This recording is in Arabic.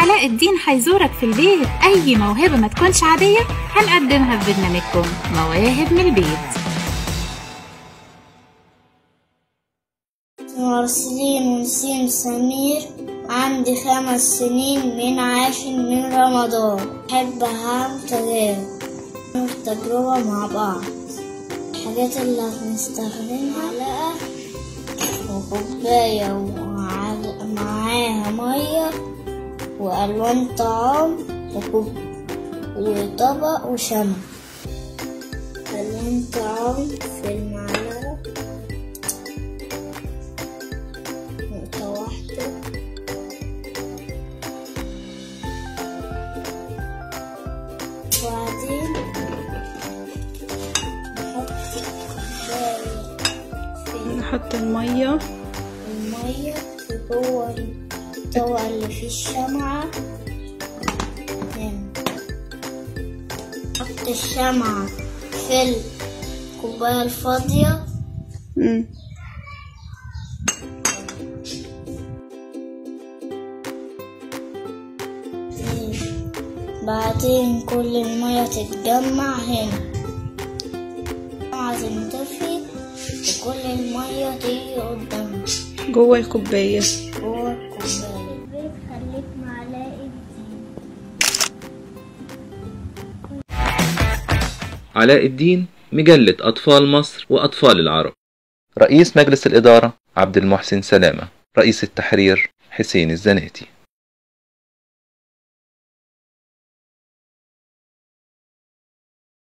علاء الدين هيزورك في البيت. أي موهبة ما تكونش عادية هنقدمها في برنامجكم مواهب من البيت. مرسلين ونسيم سمير، عندي 5 سنين، من 10 من رمضان. أحب أعمل تجربة مع بعض. الحاجات اللي هنستخدمها: معلقة وكوباية ومعاها مية وألوان طعام وطبق وشمع. ألوان طعام في المعلقة نقطة واحدة، وبعدين نحط المية في جوه الطبق اللي فيه الشمعة. نحط الشمعة في الكوباية الفاضية. بعدين كل المية تتجمع هنا، عايزين تطفي وكل المية تيجي قدامنا جوه الكوباية. خليك مع علاء الدين. علاء الدين، مجلة أطفال مصر وأطفال العرب. رئيس مجلس الإدارة عبد المحسن سلامة. رئيس التحرير حسين الزناتي.